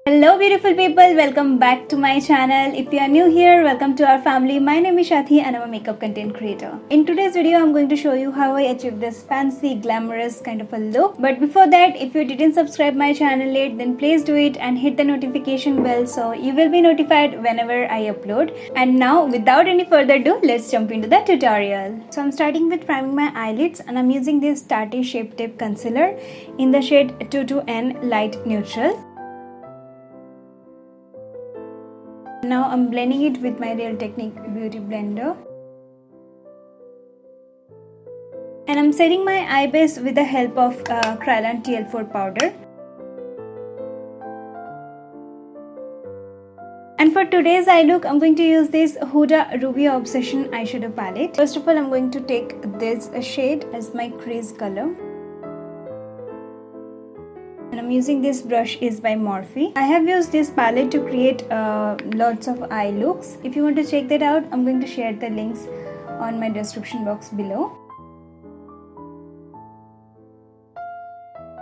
Hello beautiful people, welcome back to my channel. If you are new here, welcome to our family. My name is Shathi and I'm a makeup content creator. In today's video, I'm going to show you how I achieved this fancy, glamorous kind of a look. But before that, if you didn't subscribe my channel yet, then please do it and hit the notification bell so you will be notified whenever I upload. And now, without any further ado, let's jump into the tutorial. So I'm starting with priming my eyelids and I'm using this Tarte Shape Tape Concealer in the shade 22N Light Neutral. Now I'm blending it with my Real Technique Beauty Blender. And I'm setting my eye base with the help of Kryolan TL4 powder. And for today's eye look, I'm going to use this Huda Ruby Obsession eyeshadow palette. First of all, I'm going to take this shade as my crease color. And I'm using this brush is by Morphe. I have used this palette to create lots of eye looks. If you want to check that out, I'm going to share the links on my description box below.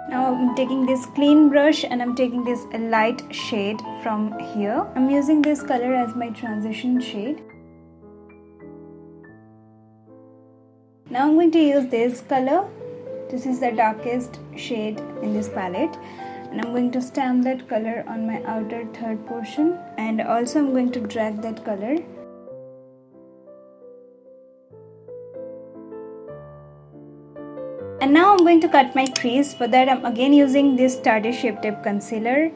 Now I'm taking this clean brush and I'm taking this light shade from here. I'm using this color as my transition shade. Now I'm going to use this color. This is the darkest shade in this palette and I'm going to stamp that color on my outer third portion, and also I'm going to drag that color. And now I'm going to cut my crease. For that I'm again using this Tarte Shape Tape Concealer.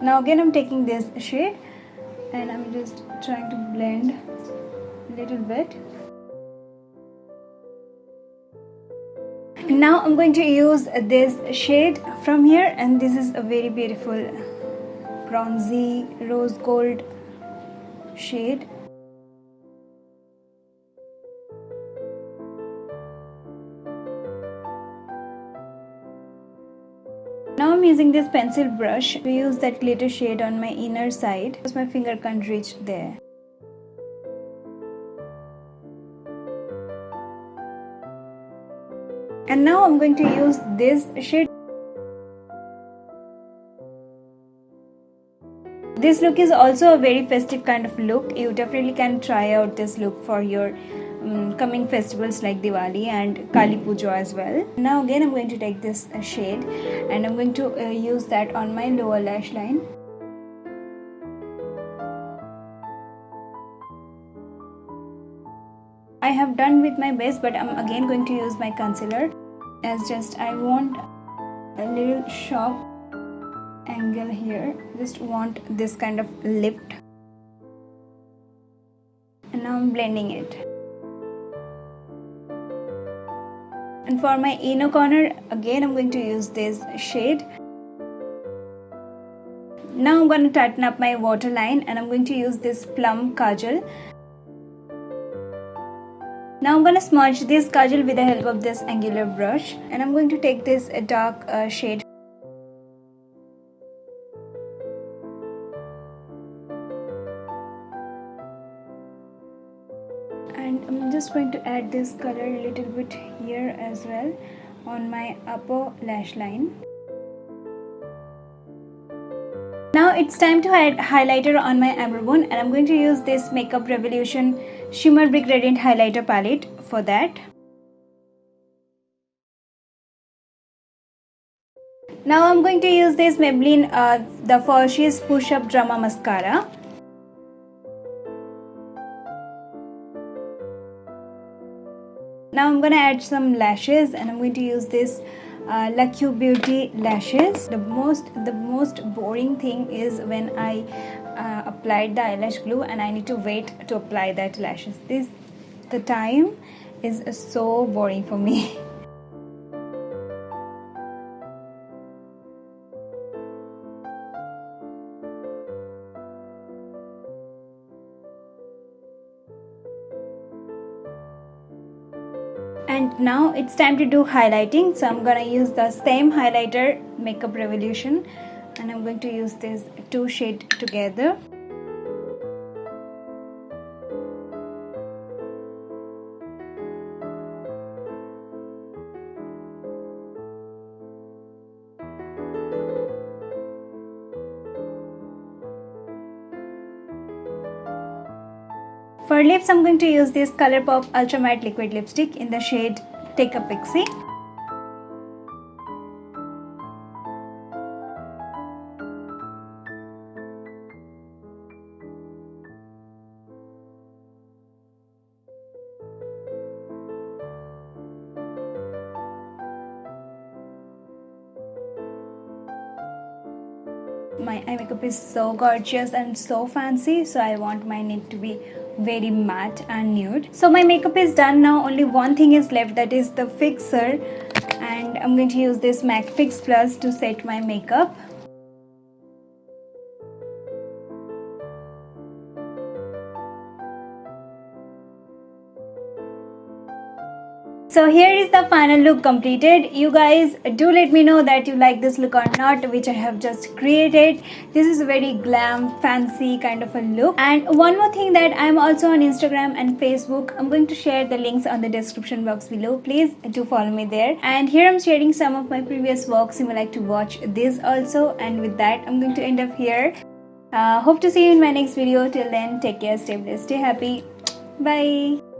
Now again I'm taking this shade and I'm just trying to blend a little bit. Now I'm going to use this shade from here, and this is a very beautiful bronzy rose gold shade. Now I'm using this pencil brush to use that glitter shade on my inner side because my finger can't reach there. And now I'm going to use this shade. This look is also a very festive kind of look. You definitely can try out this look for your coming festivals like Diwali and Kali Puja as well. Now again I'm going to take this shade and I'm going to use that on my lower lash line. I have done with my base, but I'm again going to use my concealer as just I want a little sharp angle here. Just want this kind of lift. And now I'm blending it. And for my inner corner, again I'm going to use this shade. Now I'm going to tighten up my waterline and I'm going to use this Plum kajal. Now I'm going to smudge this kajal with the help of this angular brush, and I'm going to take this dark shade. And I'm just going to add this color a little bit here as well on my upper lash line. Now it's time to add highlighter on my eyebrow bone, and I'm going to use this Makeup Revolution Shimmer Brick Radiant Highlighter palette for that. Now I'm going to use this Maybelline the Falsies Push Up Drama Mascara. Now I'm going to add some lashes and I'm going to use this Lucky Beauty lashes. The most boring thing is when I applied the eyelash glue and I need to wait to apply that lashes. The time is so boring for me. And now it's time to do highlighting. So I'm gonna use the same highlighter, Makeup Revolution, and I'm going to use these two shades together. For lips, I'm going to use this ColourPop Ultra Matte Liquid Lipstick in the shade Take a Pixie. My eye makeup is so gorgeous and so fancy, so I want my lid to be very matte and nude. So my makeup is done now. Only one thing is left, that is the fixer, and I'm going to use this MAC Fix Plus to set my makeup. So here is the final look completed. You guys do let me know that you like this look or not, which I have just created. This is a very glam, fancy kind of a look. And one more thing, that I'm also on Instagram and Facebook. I'm going to share the links on the description box below. Please do follow me there. And here I'm sharing some of my previous vlogs. You may like to watch this also. And with that, I'm going to end up here. Hope to see you in my next video. Till then, take care, stay blessed, stay happy. Bye.